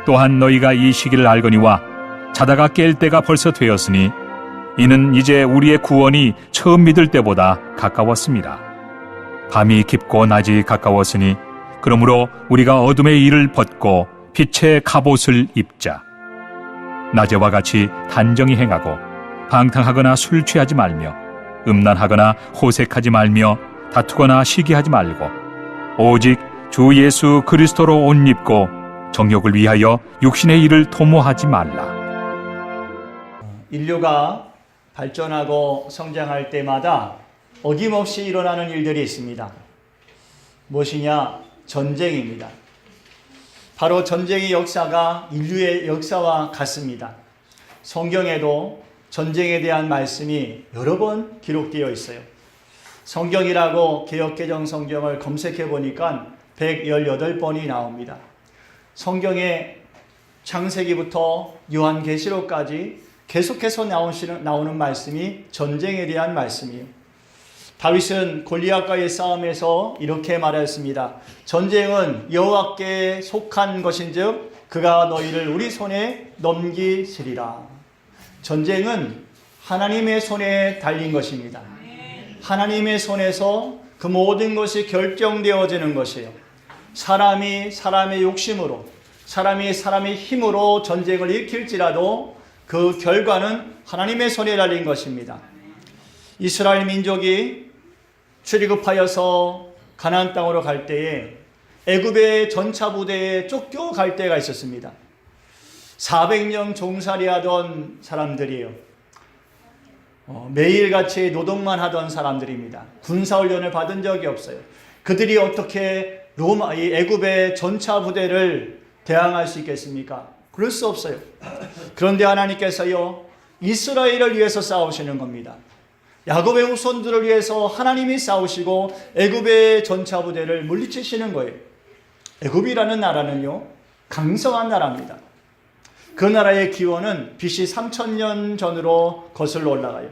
또한 너희가 이 시기를 알거니와 자다가 깰 때가 벌써 되었으니 이는 이제 우리의 구원이 처음 믿을 때보다 가까웠습니다. 밤이 깊고 낮이 가까웠으니 그러므로 우리가 어둠의 일을 벗고 빛의 갑옷을 입자. 낮에와 같이 단정히 행하고 방탕하거나 술 취하지 말며 음란하거나 호색하지 말며 다투거나 시기하지 말고 오직 주 예수 그리스도로 옷 입고 정욕을 위하여 육신의 일을 도모하지 말라. 인류가 발전하고 성장할 때마다 어김없이 일어나는 일들이 있습니다. 무엇이냐? 전쟁입니다. 바로 전쟁의 역사가 인류의 역사와 같습니다. 성경에도 전쟁에 대한 말씀이 여러 번 기록되어 있어요. 성경이라고 개역개정 성경을 검색해 보니까 118번이 나옵니다. 성경의 창세기부터 요한계시록까지 계속해서 나오는 말씀이 전쟁에 대한 말씀이에요. 다윗은 골리앗과의 싸움에서 이렇게 말했습니다. 전쟁은 여호와께 속한 것인즉 그가 너희를 우리 손에 넘기시리라. 전쟁은 하나님의 손에 달린 것입니다. 하나님의 손에서 그 모든 것이 결정되어지는 것이에요. 사람이 사람의 욕심으로, 사람이 사람의 힘으로 전쟁을 일으킬지라도 그 결과는 하나님의 손에 달린 것입니다. 이스라엘 민족이 출애굽하여서 가나안 땅으로 갈 때에 애굽의 전차 부대에 쫓겨갈 때가 있었습니다. 400년 종살이하던 사람들이에요. 매일같이 노동만 하던 사람들입니다. 군사훈련을 받은 적이 없어요. 그들이 어떻게 이 애굽의 전차 부대를 대항할 수 있겠습니까? 그럴 수 없어요. 그런데 하나님께서요, 이스라엘을 위해서 싸우시는 겁니다. 야곱의 후손들을 위해서 하나님이 싸우시고 애굽의 전차 부대를 물리치시는 거예요. 애굽이라는 나라는요, 강성한 나라입니다. 그 나라의 기원은 BC 3000년 전으로 거슬러 올라가요.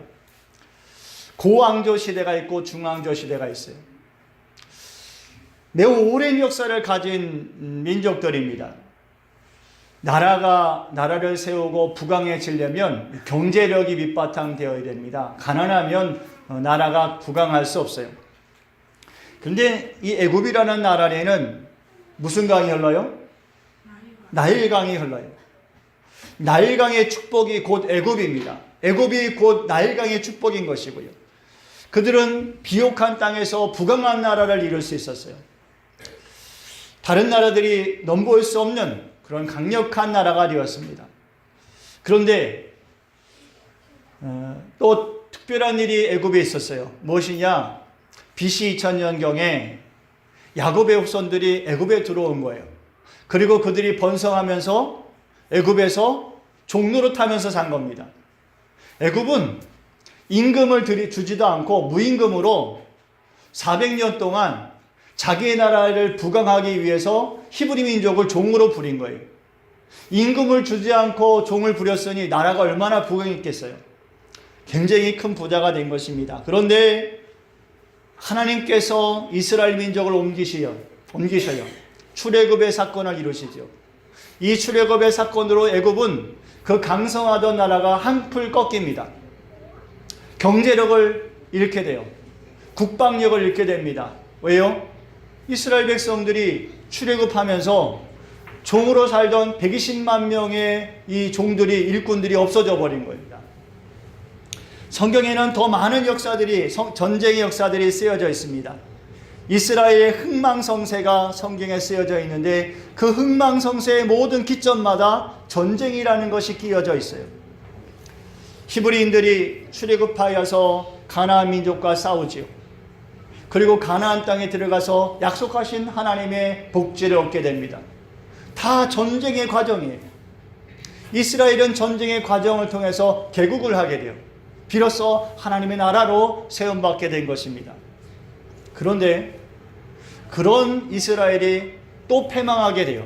고왕조 시대가 있고 중왕조 시대가 있어요. 매우 오랜 역사를 가진 민족들입니다. 나라를 세우고 부강해지려면 경제력이 밑바탕 되어야 됩니다. 가난하면 나라가 부강할 수 없어요. 그런데 이 애굽이라는 나라에는 무슨 강이 흘러요? 나일강이 흘러요. 나일강의 축복이 곧 애굽입니다. 애굽이 곧 나일강의 축복인 것이고요. 그들은 비옥한 땅에서 부강한 나라를 이룰 수 있었어요. 다른 나라들이 넘볼 수 없는 그런 강력한 나라가 되었습니다. 그런데 또 특별한 일이 애굽에 있었어요. 무엇이냐? BC 2000년경에 야곱의 후손들이 애굽에 들어온 거예요. 그리고 그들이 번성하면서 애굽에서 종노릇하면서 산 겁니다. 애굽은 임금을 주지도 않고 무임금으로 400년 동안 자기의 나라를 부강하기 위해서 히브리 민족을 종으로 부린 거예요. 임금을 주지 않고 종을 부렸으니 나라가 얼마나 부강했겠어요. 굉장히 큰 부자가 된 것입니다. 그런데 하나님께서 이스라엘 민족을 옮기셔요. 출애굽의 사건을 이루시죠. 이 출애굽의 사건으로 애굽은 그 강성하던 나라가 한풀 꺾입니다. 경제력을 잃게 돼요. 국방력을 잃게 됩니다. 왜요? 이스라엘 백성들이 출애굽하면서 종으로 살던 120만 명의 이 종들이, 일꾼들이 없어져 버린 겁니다. 성경에는 더 많은 역사들이, 전쟁의 역사들이 쓰여져 있습니다. 이스라엘의 흥망성쇠가 성경에 쓰여져 있는데 그 흥망성쇠의 모든 기점마다 전쟁이라는 것이 끼어져 있어요. 히브리인들이 출애굽하여서 가나안 민족과 싸우지요. 그리고 가나안 땅에 들어가서 약속하신 하나님의 복지를 얻게 됩니다. 다 전쟁의 과정이에요. 이스라엘은 전쟁의 과정을 통해서 개국을 하게 돼요. 비로소 하나님의 나라로 세움받게 된 것입니다. 그런데 그런 이스라엘이 또 패망하게 돼요.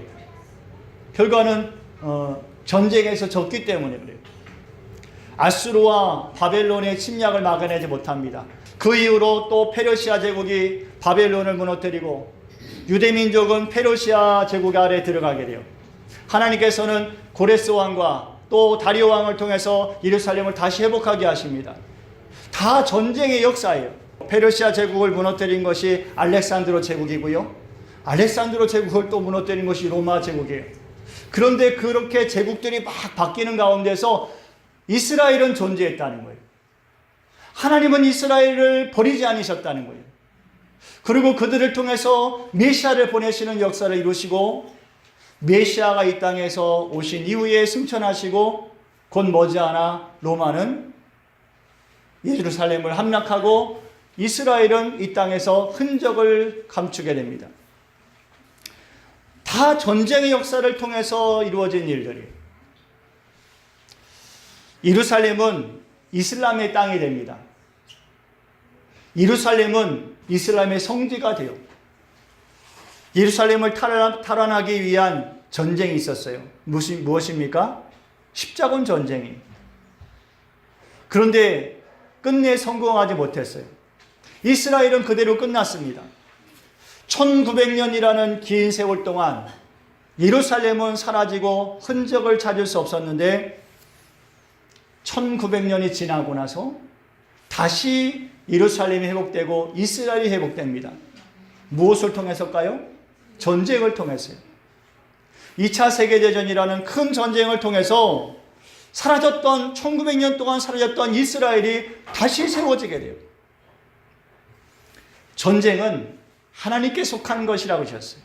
결과는 전쟁에서 졌기 때문에 그래요. 아수르와 바벨론의 침략을 막아내지 못합니다. 그 이후로 또 페르시아 제국이 바벨론을 무너뜨리고 유대민족은 페르시아 제국 아래 들어가게 돼요. 하나님께서는 고레스 왕과 또 다리오 왕을 통해서 예루살렘을 다시 회복하게 하십니다. 다 전쟁의 역사예요. 페르시아 제국을 무너뜨린 것이 알렉산드로 제국이고요. 알렉산드로 제국을 또 무너뜨린 것이 로마 제국이에요. 그런데 그렇게 제국들이 막 바뀌는 가운데서 이스라엘은 존재했다는 거예요. 하나님은 이스라엘을 버리지 않으셨다는 거예요. 그리고 그들을 통해서 메시아를 보내시는 역사를 이루시고, 메시아가 이 땅에서 오신 이후에 승천하시고 곧 머지않아 로마는 예루살렘을 함락하고 이스라엘은 이 땅에서 흔적을 감추게 됩니다. 다 전쟁의 역사를 통해서 이루어진 일들이에요. 예루살렘은 이슬람의 땅이 됩니다. 예루살렘은 이슬람의 성지가 돼요. 예루살렘을 탈환하기 위한 전쟁이 있었어요. 무엇입니까? 십자군 전쟁이. 그런데 끝내 성공하지 못했어요. 이스라엘은 그대로 끝났습니다. 1900년이라는 긴 세월 동안 예루살렘은 사라지고 흔적을 찾을 수 없었는데 1900년이 지나고 나서 다시 예루살렘이 회복되고 이스라엘이 회복됩니다. 무엇을 통해서일까요? 전쟁을 통해서요. 2차 세계대전이라는 큰 전쟁을 통해서 사라졌던 1900년 동안 사라졌던 이스라엘이 다시 세워지게 돼요. 전쟁은 하나님께 속한 것이라고 하셨어요.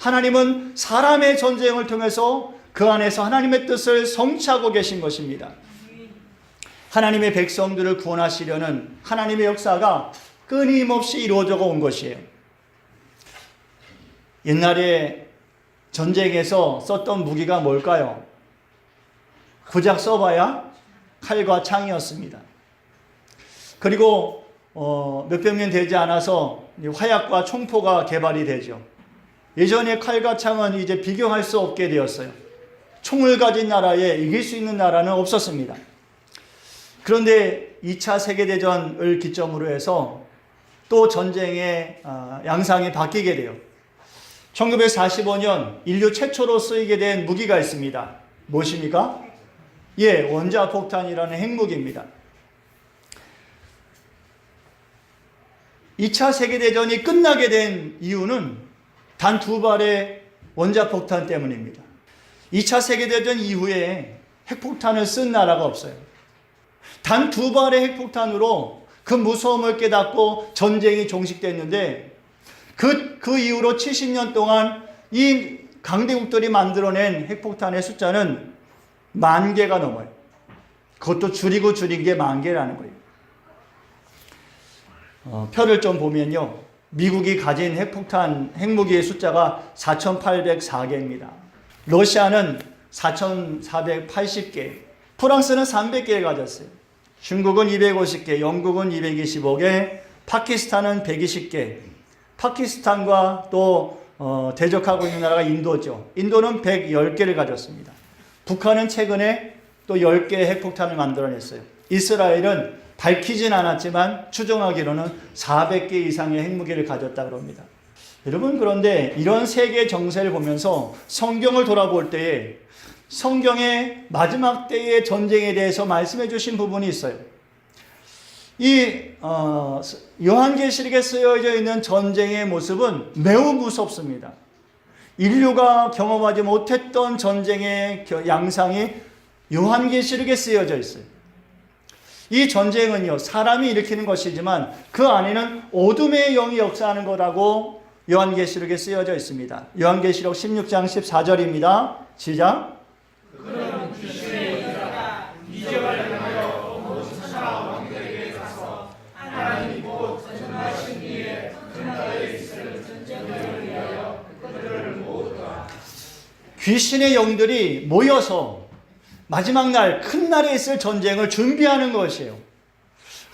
하나님은 사람의 전쟁을 통해서 그 안에서 하나님의 뜻을 성취하고 계신 것입니다. 하나님의 백성들을 구원하시려는 하나님의 역사가 끊임없이 이루어져 온 것이에요. 옛날에 전쟁에서 썼던 무기가 뭘까요? 고작 써봐야 칼과 창이었습니다. 그리고 몇백 년 되지 않아서 화약과 총포가 개발이 되죠. 예전에 칼과 창은 이제 비교할 수 없게 되었어요. 총을 가진 나라에 이길 수 있는 나라는 없었습니다. 그런데 2차 세계대전을 기점으로 해서 또 전쟁의 양상이 바뀌게 돼요. 1945년 인류 최초로 쓰이게 된 무기가 있습니다. 무엇입니까? 원자폭탄이라는 핵무기입니다. 2차 세계대전이 끝나게 된 이유는 단 2발의 원자폭탄 때문입니다. 2차 세계대전 이후에 핵폭탄을 쓴 나라가 없어요. 단 2발의 핵폭탄으로 그 무서움을 깨닫고 전쟁이 종식됐는데 그 이후로 70년 동안 이 강대국들이 만들어낸 핵폭탄의 숫자는 10,000개가 넘어요. 그것도 줄이고 줄인 게 10,000개라는 거예요. 표를 좀 보면요. 미국이 가진 핵무기의 숫자가 4,804개입니다. 러시아는 4,480개, 프랑스는 300개를 가졌어요. 중국은 250개, 영국은 225개, 파키스탄은 120개. 파키스탄과 또 대적하고 있는 나라가 인도죠. 인도는 110개를 가졌습니다. 북한은 최근에 또 10개의 핵폭탄을 만들어냈어요. 이스라엘은 밝히진 않았지만 추정하기로는 400개 이상의 핵무기를 가졌다고 합니다. 여러분, 그런데 이런 세계 정세를 보면서 성경을 돌아볼 때에 성경의 마지막 때의 전쟁에 대해서 말씀해 주신 부분이 있어요. 이 요한계시록에 쓰여져 있는 전쟁의 모습은 매우 무섭습니다. 인류가 경험하지 못했던 전쟁의 양상이 요한계시록에 쓰여져 있어요. 이 전쟁은요, 사람이 일으키는 것이지만 그 안에는 어둠의 영이 역사하는 거라고 요한계시록에 쓰여져 있습니다. 요한계시록 16장 14절입니다. 시작. 그는 귀신의 영이라 이적을 향하여 온 천하 왕들에게 가서 하나님 곧 전하신 이의 큰 나라에 있을 전쟁을 위하여 그들을 모으라. 귀신의 영들이 모여서 마지막 날, 큰 날에 있을 전쟁을 준비하는 것이에요.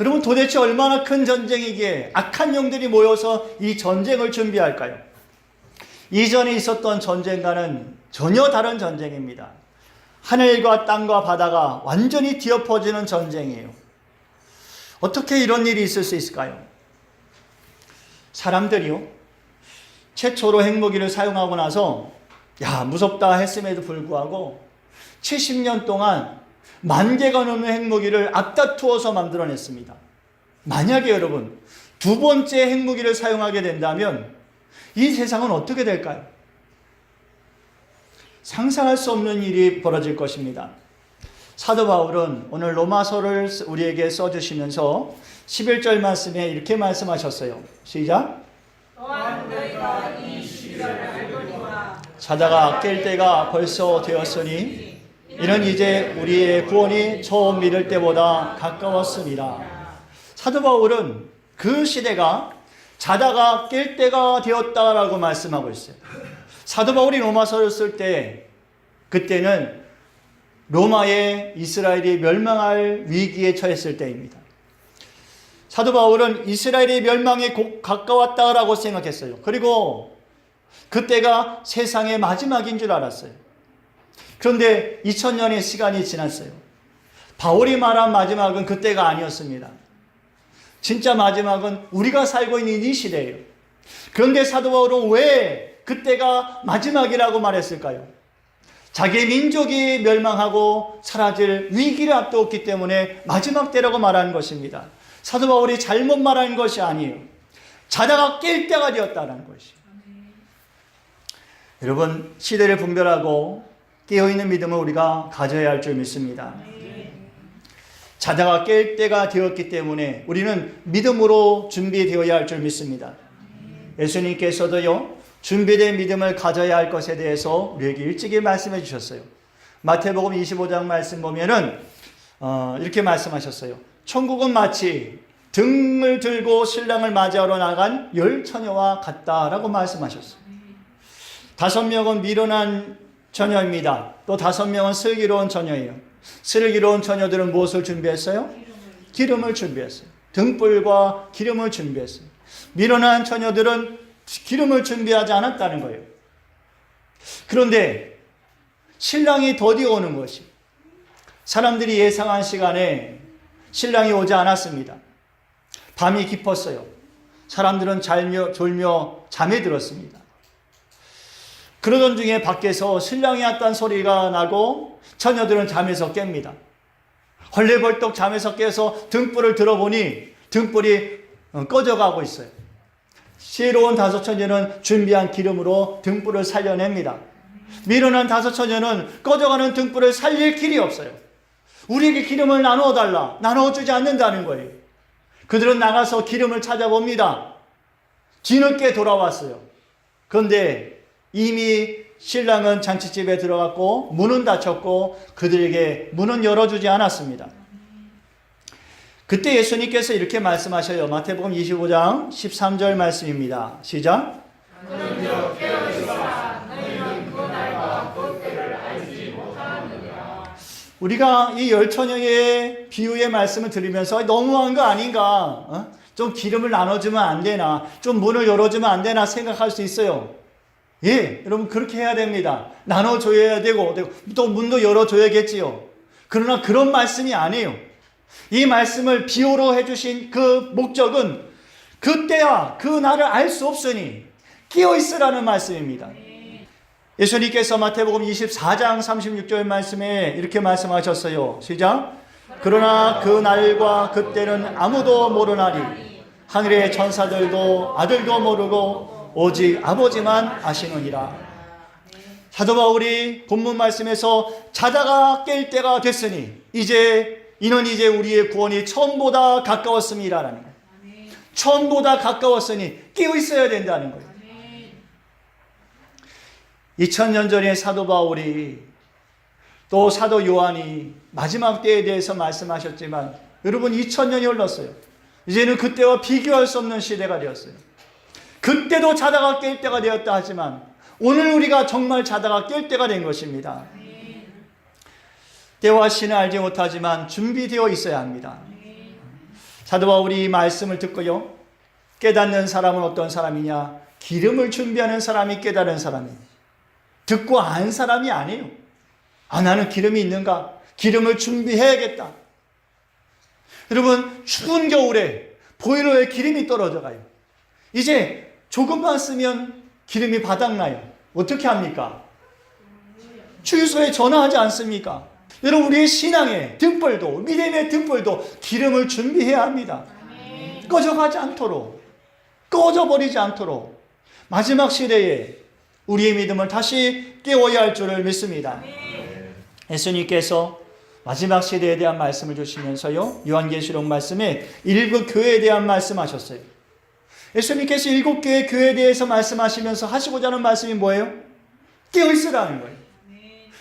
여러분, 도대체 얼마나 큰 전쟁이기에 악한 영들이 모여서 이 전쟁을 준비할까요? 이전에 있었던 전쟁과는 전혀 다른 전쟁입니다. 하늘과 땅과 바다가 완전히 뒤엎어지는 전쟁이에요. 어떻게 이런 일이 있을 수 있을까요? 사람들이요, 최초로 핵무기를 사용하고 나서 야, 무섭다 했음에도 불구하고 70년 동안 10,000개가 넘는 핵무기를 앞다투어서 만들어냈습니다. 만약에 여러분 두 번째 핵무기를 사용하게 된다면 이 세상은 어떻게 될까요? 상상할 수 없는 일이 벌어질 것입니다. 사도 바울은 오늘 로마서를 우리에게 써주시면서 11절 말씀에 이렇게 말씀하셨어요. 시작. 또한 너희가 이 시절을 알거니와 자다가 깰 때가 벌써 되었으니 이는 이제 우리의 구원이 처음 믿을 때보다 가까웠습니다. 사도 바울은 그 시대가 자다가 깰 때가 되었다라고 말씀하고 있어요. 사도 바울이 로마서를 쓸 때 그때는 로마의 이스라엘이 멸망할 위기에 처했을 때입니다. 사도 바울은 이스라엘의 멸망에 곧 가까웠다라고 생각했어요. 그리고 그때가 세상의 마지막인 줄 알았어요. 그런데 2000년의 시간이 지났어요. 바울이 말한 마지막은 그때가 아니었습니다. 진짜 마지막은 우리가 살고 있는 이 시대예요. 그런데 사도 바울은 왜 그때가 마지막이라고 말했을까요? 자기 민족이 멸망하고 사라질 위기를 앞두었기 때문에 마지막 때라고 말하는 것입니다. 사도 바울이 잘못 말한 것이 아니에요. 자다가 깰 때가 되었다는 것이에요. 여러분, 시대를 분별하고 깨어있는 믿음을 우리가 가져야 할 줄 믿습니다. 자다가 깰 때가 되었기 때문에 우리는 믿음으로 준비되어야 할 줄 믿습니다. 예수님께서도요, 준비된 믿음을 가져야 할 것에 대해서 우리에게 일찍이 말씀해 주셨어요. 마태복음 25장 말씀 보면은 이렇게 말씀하셨어요. 천국은 마치 등을 들고 신랑을 맞이하러 나간 10처녀와 같다라고 말씀하셨어요. 5명은 미련한 처녀입니다. 또 5명은 슬기로운 처녀예요. 슬기로운 처녀들은 무엇을 준비했어요? 기름을 준비했어요. 등불과 기름을 준비했어요. 미련한 처녀들은 기름을 준비하지 않았다는 거예요. 그런데 신랑이 더디 오는 것이, 사람들이 예상한 시간에 신랑이 오지 않았습니다. 밤이 깊었어요. 사람들은 졸며 잠에 들었습니다. 그러던 중에 밖에서 신랑이 왔다는 소리가 나고 처녀들은 잠에서 깹니다. 헐레벌떡 잠에서 깨서 등불을 들어보니 등불이 꺼져가고 있어요. 지혜로운 5처녀는 준비한 기름으로 등불을 살려냅니다. 미련한 5처녀는 꺼져가는 등불을 살릴 길이 없어요. 우리에게 기름을 나누어달라. 나누어주지 않는다는 거예요. 그들은 나가서 기름을 찾아봅니다. 뒤늦게 돌아왔어요. 그런데 이미 신랑은 잔치집에 들어갔고 문은 닫혔고 그들에게 문은 열어주지 않았습니다. 그때 예수님께서 이렇게 말씀하셔요. 마태복음 25장 13절 말씀입니다. 시작. 우리가 이 10처녀의 비유의 말씀을 들으면서 너무한 거 아닌가? 좀 기름을 나눠주면 안 되나? 좀 문을 열어주면 안 되나 생각할 수 있어요. 예, 여러분 그렇게 해야 됩니다. 나눠줘야 되고 또 문도 열어줘야겠지요. 그러나 그런 말씀이 아니에요. 이 말씀을 비유로 해주신 그 목적은 그때와 그 날을 알 수 없으니 깨어있으라는 말씀입니다. 예수님께서 마태복음 24장 36절 말씀에 이렇게 말씀하셨어요. 시작. 그러나 그 날과 그때는 아무도 모르나니 하늘의 천사들도 아들도 모르고 오직 아버지만 아시느니라. 사도 바울이 본문 말씀에서 자다가 깰 때가 됐으니 이는 이제 우리의 구원이 처음보다 가까웠습니다라는 거예요. 처음보다 가까웠으니 깨어 있어야 된다는 거예요. 2000년 전에 사도 바울이 또 사도 요한이 마지막 때에 대해서 말씀하셨지만 여러분 2000년이 흘렀어요. 이제는 그때와 비교할 수 없는 시대가 되었어요. 그때도 자다가 깰 때가 되었다 하지만 오늘 우리가 정말 자다가 깰 때가 된 것입니다. 때와 시는 알지 못하지만 준비되어 있어야 합니다. 사도 바울이 이 말씀을 듣고요. 깨닫는 사람은 어떤 사람이냐? 기름을 준비하는 사람이 깨달은 사람이에요. 듣고 안 사람이 아니에요. 나는 기름이 있는가? 기름을 준비해야겠다. 여러분 추운 겨울에 보일러에 기름이 떨어져 가요. 이제 조금만 쓰면 기름이 바닥나요. 어떻게 합니까? 주유소에 전화하지 않습니까? 여러분, 우리의 신앙의 등불도, 믿음의 등불도 기름을 준비해야 합니다. 꺼져가지 않도록, 꺼져버리지 않도록 마지막 시대에 우리의 믿음을 다시 깨워야 할 줄을 믿습니다. 예수님께서 마지막 시대에 대한 말씀을 주시면서요, 요한계시록 말씀에 7 교회에 대한 말씀하셨어요. 예수님께서 7 개의 교회에 대해서 말씀하시면서 하시고자 하는 말씀이 뭐예요? 깨어있으라는 거예요.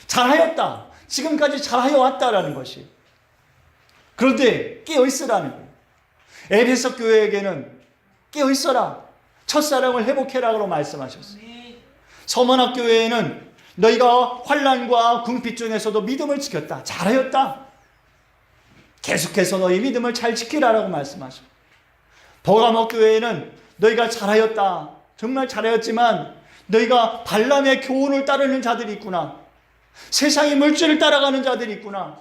잘하였다. 지금까지 잘하여 왔다라는 것이. 그런데 깨어있으라는 거예요. 에베소 교회에게는 깨어있어라. 첫사랑을 회복해라고 말씀하셨어요. 서머나 교회에는 너희가 환난과 궁핍 중에서도 믿음을 지켰다. 잘하였다. 계속해서 너희 믿음을 잘 지키라라고 말씀하셨고, 버가모 교회에는 너희가 잘하였다. 정말 잘하였지만 너희가 발람의 교훈을 따르는 자들이 있구나. 세상의 물질을 따라가는 자들이 있구나.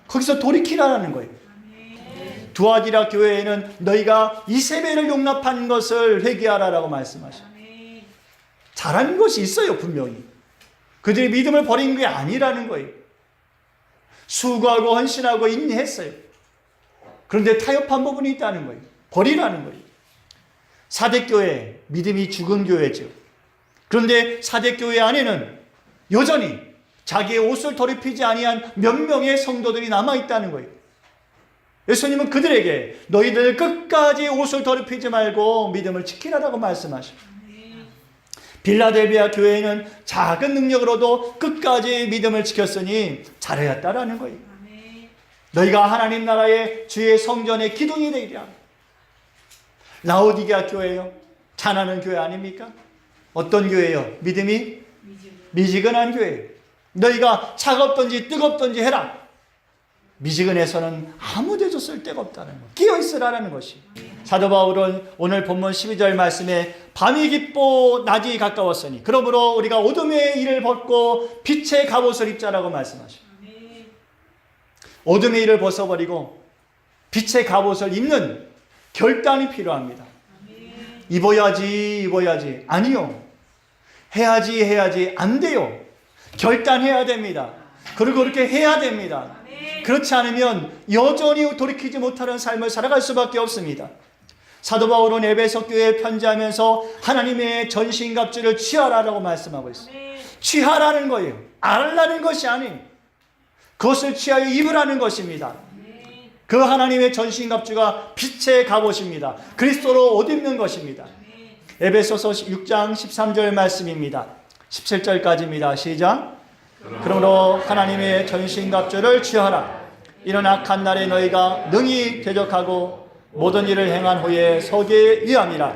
거기서 돌이키라는 거예요. 두아디라 교회에는 너희가 이세벨을 용납한 것을 회개하라라고 말씀하셨어요. 잘한 것이 있어요, 분명히. 그들이 믿음을 버린 게 아니라는 거예요. 수고하고 헌신하고 인내했어요. 그런데 타협한 부분이 있다는 거예요. 버리라는 거예요. 사대교회, 믿음이 죽은 교회죠. 그런데 사대교회 안에는 여전히 자기의 옷을 더럽히지 아니한 몇 명의 성도들이 남아있다는 거예요. 예수님은 그들에게 너희들 끝까지 옷을 더럽히지 말고 믿음을 지키라라고 말씀하십니다. 빌라델비아 교회는 작은 능력으로도 끝까지 믿음을 지켰으니 잘하였다라는 거예요. 너희가 하나님 나라의 주의 성전의 기둥이 되리라. 라오디게아 교회요, 자나는 교회 아닙니까? 어떤 교회요? 믿음이 미지근한 교회. 너희가 차갑든지 뜨겁든지 해라. 미지근해서는 아무 데도 쓸데가 없다는 것. 끼어있으라는 것이. 사도 바울은 오늘 본문 12절 말씀에 밤이 깊고 낮이 가까웠으니 그러므로 우리가 어둠의 일을 벗고 빛의 갑옷을 입자라고 말씀하십니다. 어둠의 일을 벗어버리고 빛의 갑옷을 입는 결단이 필요합니다. 입어야지 아니요. 해야지 안 돼요. 결단해야 됩니다. 그리고 그렇게 해야 됩니다. 그렇지 않으면 여전히 돌이키지 못하는 삶을 살아갈 수밖에 없습니다. 사도 바울은 에베소 교회에 편지하면서 하나님의 전신갑주를 취하라라고 말씀하고 있습니다. 취하라는 거예요. 알라는 것이 아닌, 그것을 취하여 입으라는 것입니다. 그 하나님의 전신갑주가 빛의 갑옷입니다. 그리스도로 옷 입는 것입니다. 에베소서 6장 13절 말씀입니다. 17절까지입니다. 시작. 그러므로 하나님의 전신갑주를 취하라. 이런 악한 날에 너희가 능히 대적하고 모든 일을 행한 후에 서기 위함이라.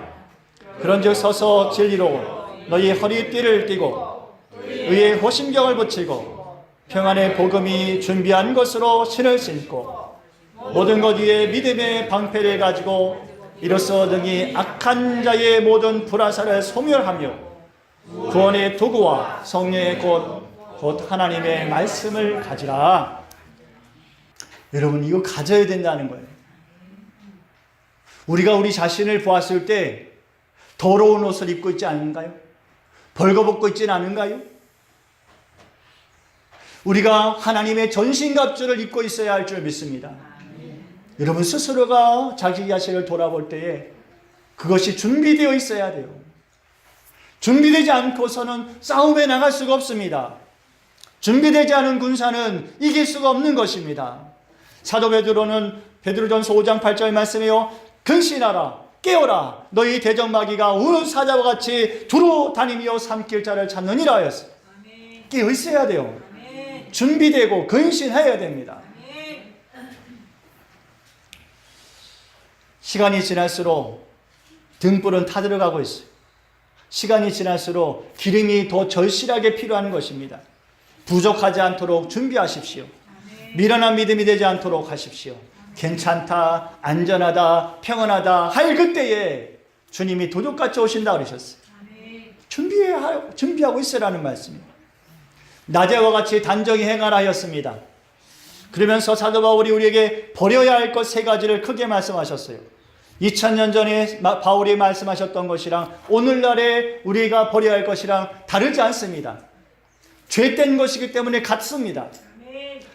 그런즉 서서 진리로 너희 허리띠를 띠고 의의 호심경을 붙이고 평안의 복음이 준비한 것으로 신을 신고 모든 것 위에 믿음의 방패를 가지고 이로써 능히 악한 자의 모든 불화살을 소멸하며 구원의 도구와 성령의 곧 하나님의 말씀을 가지라. 여러분, 이거 가져야 된다는 거예요. 우리가 우리 자신을 보았을 때 더러운 옷을 입고 있지 않은가요? 벌거벗고 있지는 않은가요? 우리가 하나님의 전신갑주를 입고 있어야 할 줄 믿습니다. 여러분 스스로가 자기 자신을 돌아볼 때에 그것이 준비되어 있어야 돼요. 준비되지 않고서는 싸움에 나갈 수가 없습니다. 준비되지 않은 군사는 이길 수가 없는 것입니다. 사도 베드로는 베드로전서 5장 8절 말씀이요, 근신하라, 깨어라, 너희 대적마귀가 우는 사자와 같이 두루 다니며 삼킬 자를 찾느니라 하였어요. 깨어 있어야 돼요. 준비되고 근신해야 됩니다. 시간이 지날수록 등불은 타들어가고 있어요. 시간이 지날수록 기름이 더 절실하게 필요한 것입니다. 부족하지 않도록 준비하십시오. 미련한 믿음이 되지 않도록 하십시오. 괜찮다, 안전하다, 평안하다 할 그때에 주님이 도둑같이 오신다 그러셨어요. 준비하고 있으라는 말씀입니다. 낮에와 같이 단정히 행하라 하였습니다. 그러면서 사도 바울이 우리에게 버려야 할 것 3가지를 크게 말씀하셨어요. 2000년 전에 바울이 말씀하셨던 것이랑 오늘날에 우리가 버려야 할 것이랑 다르지 않습니다. 죄된 것이기 때문에 같습니다.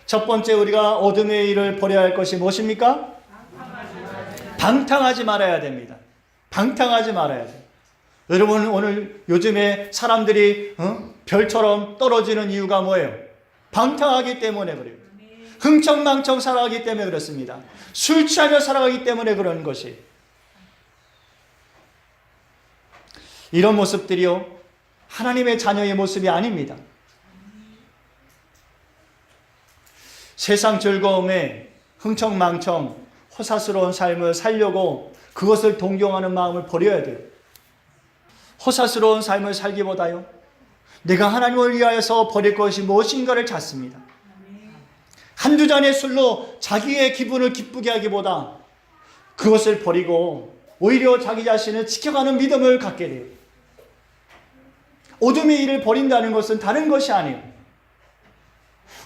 첫 번째 우리가 어둠의 일을 버려야 할 것이 무엇입니까? 방탕하지 말아야 됩니다. 방탕하지 말아야 돼요. 여러분 오늘 요즘에 사람들이 별처럼 떨어지는 이유가 뭐예요? 방탕하기 때문에 그래요. 흥청망청 살아가기 때문에 그렇습니다. 술 취하며 살아가기 때문에 그런 것이. 이런 모습들이요 하나님의 자녀의 모습이 아닙니다. 세상 즐거움에 흥청망청 호사스러운 삶을 살려고 그것을 동경하는 마음을 버려야 돼요. 호사스러운 삶을 살기보다요 내가 하나님을 위하여서 버릴 것이 무엇인가를 찾습니다. 한두 잔의 술로 자기의 기분을 기쁘게 하기보다 그것을 버리고 오히려 자기 자신을 지켜가는 믿음을 갖게 돼요. 어둠의 일을 버린다는 것은 다른 것이 아니에요.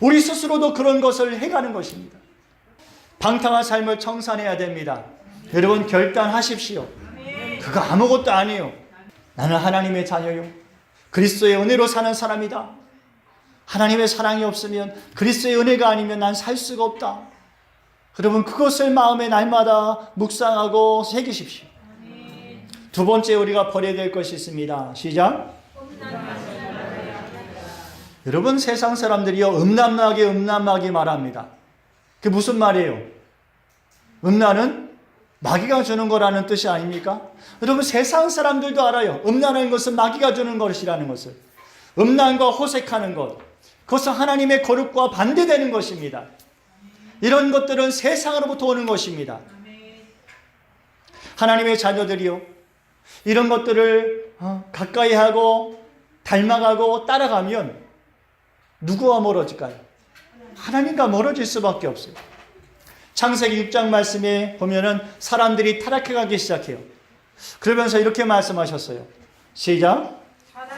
우리 스스로도 그런 것을 해가는 것입니다. 방탕한 삶을 청산해야 됩니다. 여러분 결단하십시오. 그거 아무것도 아니에요. 나는 하나님의 자녀요. 그리스도의 은혜로 사는 사람이다. 하나님의 사랑이 없으면 그리스도의 은혜가 아니면 난 살 수가 없다. 여러분 그것을 마음에 날마다 묵상하고 새기십시오. 두 번째 우리가 버려야 될 것이 있습니다. 시작. 여러분 세상 사람들이요 음란하게 말합니다. 그게 무슨 말이에요? 음란은 마귀가 주는 거라는 뜻이 아닙니까? 여러분 세상 사람들도 알아요. 음란한 것은 마귀가 주는 것이라는 것을. 음란과 호색하는 것, 그것은 하나님의 거룩과 반대되는 것입니다. 이런 것들은 세상으로부터 오는 것입니다. 하나님의 자녀들이요 이런 것들을 가까이 하고 닮아가고 따라가면 누구와 멀어질까요? 하나님과 멀어질 수밖에 없어요. 창세기 6장 말씀에 보면은 사람들이 타락해가기 시작해요. 그러면서 이렇게 말씀하셨어요. 시작.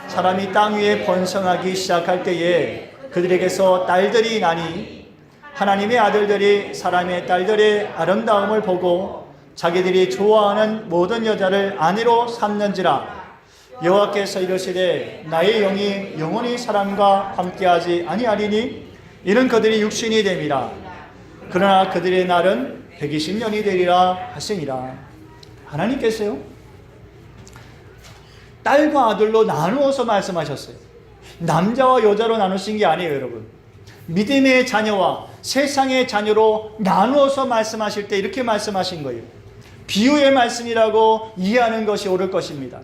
사람이 땅 위에 번성하기 시작할 때에 그들에게서 딸들이 나니 하나님의 아들들이 사람의 딸들의 아름다움을 보고 자기들이 좋아하는 모든 여자를 아내로 삼는지라. 여호와께서 이르시되 나의 영이 영원히 사람과 함께하지 아니하리니 이는 그들이 육신이 됨이라. 그러나 그들의 날은 120년이 되리라 하시니라. 하나님께서요 딸과 아들로 나누어서 말씀하셨어요. 남자와 여자로 나누신 게 아니에요. 여러분 믿음의 자녀와 세상의 자녀로 나누어서 말씀하실 때 이렇게 말씀하신 거예요. 비유의 말씀이라고 이해하는 것이 옳을 것입니다.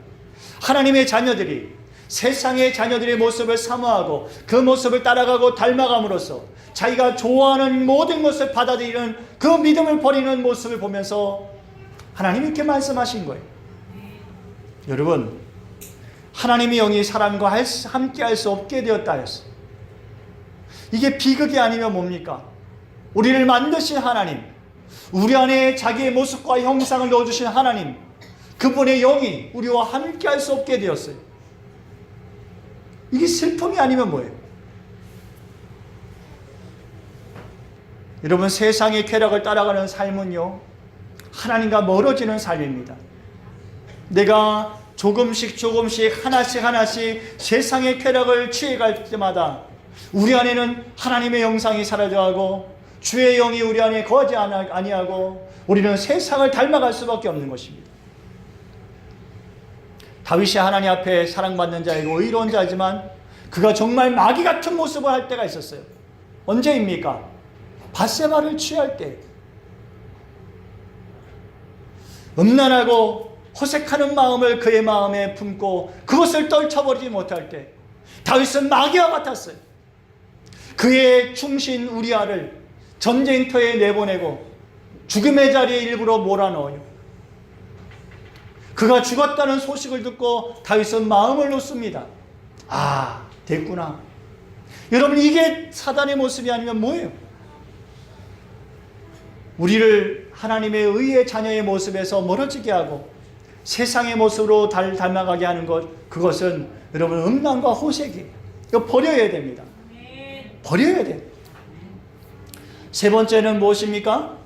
하나님의 자녀들이 세상의 자녀들의 모습을 사모하고 그 모습을 따라가고 닮아감으로써 자기가 좋아하는 모든 것을 받아들이는 그 믿음을 버리는 모습을 보면서 하나님이 이렇게 말씀하신 거예요. 여러분 하나님의 영이 사람과 함께 할 수 없게 되었다 했어요. 이게 비극이 아니면 뭡니까? 우리를 만드신 하나님, 우리 안에 자기의 모습과 형상을 넣어주신 하나님, 그분의 영이 우리와 함께 할 수 없게 되었어요. 이게 슬픔이 아니면 뭐예요? 여러분 세상의 쾌락을 따라가는 삶은요 하나님과 멀어지는 삶입니다. 내가 조금씩 하나씩 세상의 쾌락을 취해갈 때마다 우리 안에는 하나님의 영상이 사라져가고 주의 영이 우리 안에 거하지 아니하고 우리는 세상을 닮아갈 수밖에 없는 것입니다. 다윗이 하나님 앞에 사랑받는 자이고 의로운 자지만 그가 정말 마귀 같은 모습을 할 때가 있었어요. 언제입니까? 밧세바를 취할 때. 음란하고 호색하는 마음을 그의 마음에 품고 그것을 떨쳐버리지 못할 때 다윗은 마귀와 같았어요. 그의 충신 우리아를 전쟁터에 내보내고 죽음의 자리에 일부러 몰아넣어요. 그가 죽었다는 소식을 듣고 다윗은 마음을 놓습니다. 아, 됐구나. 여러분 이게 사단의 모습이 아니면 뭐예요? 우리를 하나님의 의의 자녀의 모습에서 멀어지게 하고 세상의 모습으로 닮아가게 하는 것, 그것은 여러분 음란과 호색이에요. 이거 버려야 됩니다. 버려야 돼요. 세 번째는 무엇입니까?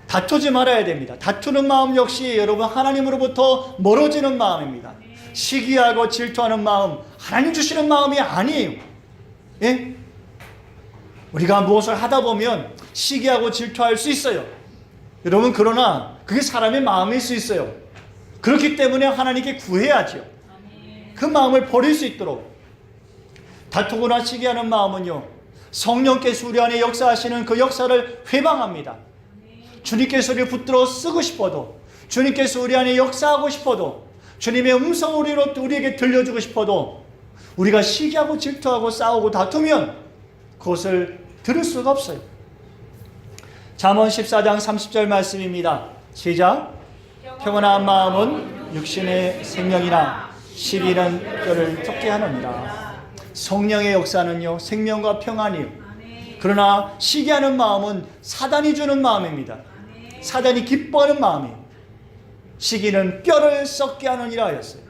다투지 말아야 됩니다. 다투는 마음 역시 여러분 하나님으로부터 멀어지는 마음입니다. 시기하고 질투하는 마음 하나님 주시는 마음이 아니에요. 예? 우리가 무엇을 하다 보면 시기하고 질투할 수 있어요. 여러분, 그러나 그게 사람의 마음일 수 있어요. 그렇기 때문에 하나님께 구해야죠. 그 마음을 버릴 수 있도록. 다투거나 시기하는 마음은요, 성령께서 우리 안에 역사하시는 그 역사를 회방합니다. 주님께서 우리를 붙들어 쓰고 싶어도, 주님께서 우리 안에 역사하고 싶어도, 주님의 음성을 우리에게 들려주고 싶어도 우리가 시기하고 질투하고 싸우고 다투면 그것을 들을 수가 없어요. 잠언 14장 30절 말씀입니다. 시작. 평온한 마음은 육신의 생명이나 시비는 뼈를 썩게 하느니라. 성령의 역사는요, 생명과 평안이요. 그러나 시기하는 마음은 사단이 주는 마음입니다. 사단이 기뻐하는 마음이에요. 시기는 뼈를 썩게 하느니라 하였어요.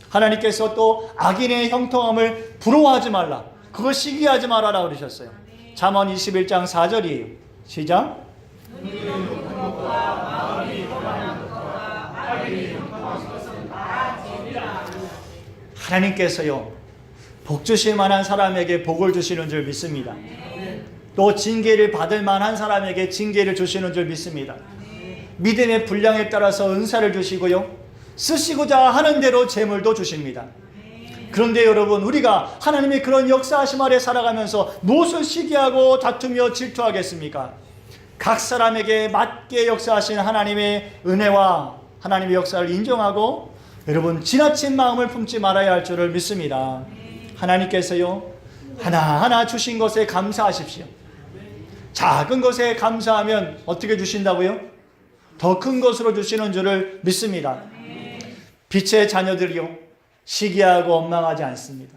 하나님께서 또 악인의 형통함을 부러워하지 말라, 그거 시기하지 말아라 그러셨어요. 잠언 21장 4절이에요. 시작. 하나님께서요, 복 주실 만한 사람에게 복을 주시는 줄 믿습니다. 또 징계를 받을 만한 사람에게 징계를 주시는 줄 믿습니다. 믿음의 분량에 따라서 은사를 주시고요, 쓰시고자 하는 대로 재물도 주십니다. 그런데 여러분, 우리가 하나님의 그런 역사하심 아래 살아가면서 무엇을 시기하고 다투며 질투하겠습니까? 각 사람에게 맞게 역사하신 하나님의 은혜와 하나님의 역사를 인정하고 여러분, 지나친 마음을 품지 말아야 할 줄을 믿습니다. 하나님께서요, 하나하나 주신 것에 감사하십시오. 작은 것에 감사하면 어떻게 주신다고요? 더 큰 것으로 주시는 줄을 믿습니다. 빛의 자녀들이요, 시기하고 원망하지 않습니다.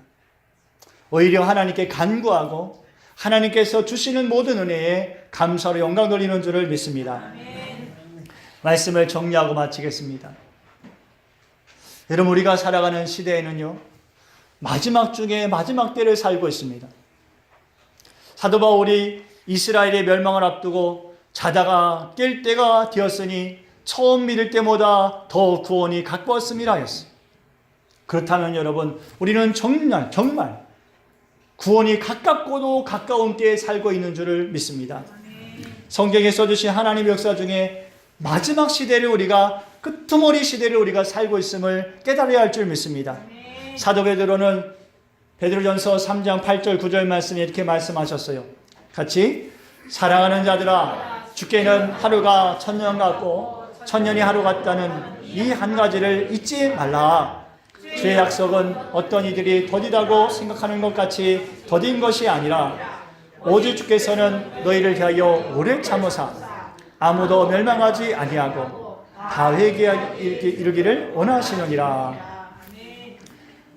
오히려 하나님께 간구하고 하나님께서 주시는 모든 은혜에 감사로 영광 돌리는 줄을 믿습니다. 말씀을 정리하고 마치겠습니다. 여러분, 우리가 살아가는 시대에는요, 마지막 중에 마지막 때를 살고 있습니다. 사도 바울이 이스라엘의 멸망을 앞두고 자다가 깰 때가 되었으니 처음 믿을 때보다 더 구원이 가까웠음이라 하였어요. 그렇다면 여러분, 우리는 정말 구원이 가깝고도 가까운 때에 살고 있는 줄을 믿습니다. 성경에 써주신 하나님의 역사 중에 마지막 시대를 우리가, 끄트머리 시대를 우리가 살고 있음을 깨달아야 할 줄 믿습니다. 사도 베드로는 베드로전서 3장 8절 9절 말씀에 이렇게 말씀하셨어요. 같이. 사랑하는 자들아, 주께는 하루가 천년 같고 천년이 하루 같다는 이 한 가지를 잊지 말라. 주의 약속은 어떤 이들이 더디다고 생각하는 것 같이 더딘 것이 아니라 오직 주께서는 너희를 위하여 오래 참으사 아무도 멸망하지 아니하고 다 회개에 이르기를 원하시느니라.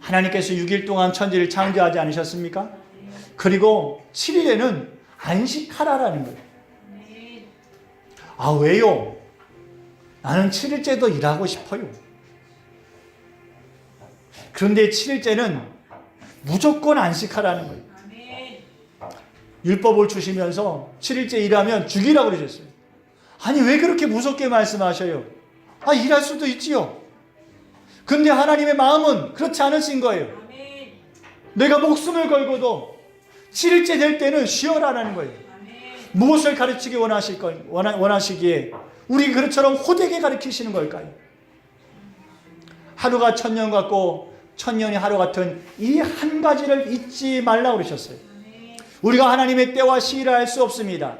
하나님께서 6일 동안 천지를 창조하지 않으셨습니까? 그리고 7일에는 안식하라라는 거예요. 아, 왜요? 나는 7일째도 일하고 싶어요. 그런데 7일째는 무조건 안식하라는 거예요. 율법을 주시면서 7일째 일하면 죽이라고 그러셨어요. 아니, 왜 그렇게 무섭게 말씀하셔요? 아, 일할 수도 있지요. 근데 하나님의 마음은 그렇지 않으신 거예요. 내가 목숨을 걸고도 7일째 될 때는 쉬어라라는 거예요. 무엇을 가르치기 원하시기에 우리 그릇처럼 호되게 가르치시는 걸까요? 하루가 천년 같고 천년이 하루 같은 이 한 가지를 잊지 말라고 그러셨어요. 우리가 하나님의 때와 시일을 알 수 없습니다.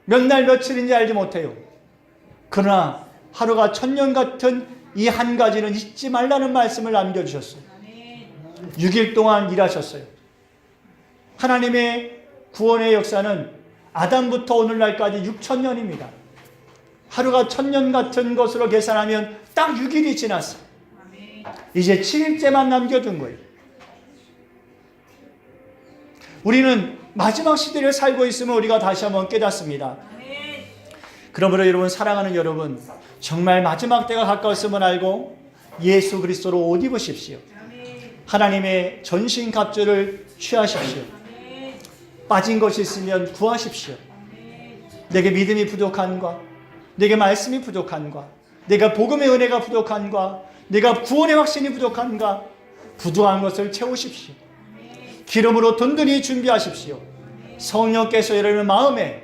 몇 날 며칠인지 알지 못해요. 그러나 하루가 천년 같은 이 한 가지는 잊지 말라는 말씀을 남겨주셨어요. 6일 동안 일하셨어요. 하나님의 구원의 역사는 아담부터 오늘날까지 6,000년입니다. 하루가 1,000년 같은 것으로 계산하면 딱 6일이 지났어요. 이제 7일째만 남겨둔 거예요. 우리는 마지막 시대를 살고 있음을 우리가 다시 한번 깨닫습니다. 그러므로 여러분, 사랑하는 여러분, 정말 마지막 때가 가까웠음을 알고 예수 그리스도로 옷 입으십시오. 하나님의 전신 갑주를 취하십시오. 빠진 것이 있으면 구하십시오. 내게 믿음이 부족한가, 내게 말씀이 부족한가, 내가 복음의 은혜가 부족한가, 내가 구원의 확신이 부족한가, 부족한 것을 채우십시오. 기름으로 든든히 준비하십시오. 성령께서 여러분의 마음에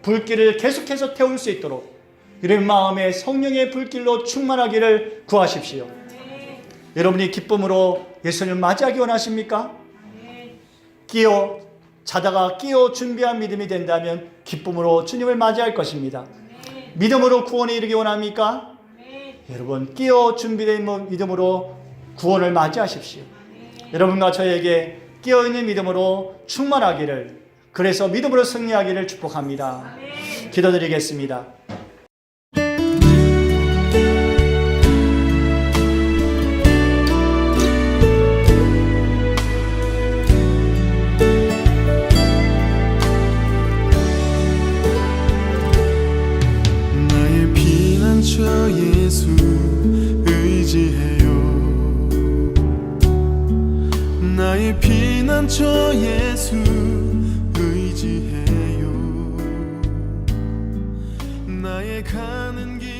불길을 계속해서 태울 수 있도록 여러분 마음에 성령의 불길로 충만하기를 구하십시오. 여러분이 기쁨으로 예수님을 맞이하기 원하십니까? 자다가 끼어 준비한 믿음이 된다면 기쁨으로 주님을 맞이할 것입니다. 믿음으로 구원에 이르기 원합니까? 여러분 끼어 준비된 믿음으로 구원을 맞이하십시오. 여러분과 저에게 끼어있는 믿음으로 충만하기를, 그래서 믿음으로 승리하기를 축복합니다. 기도드리겠습니다. 나의 피난처 예수 의지해요. 나의 피난처 예수 의지해요. 나의 가는 길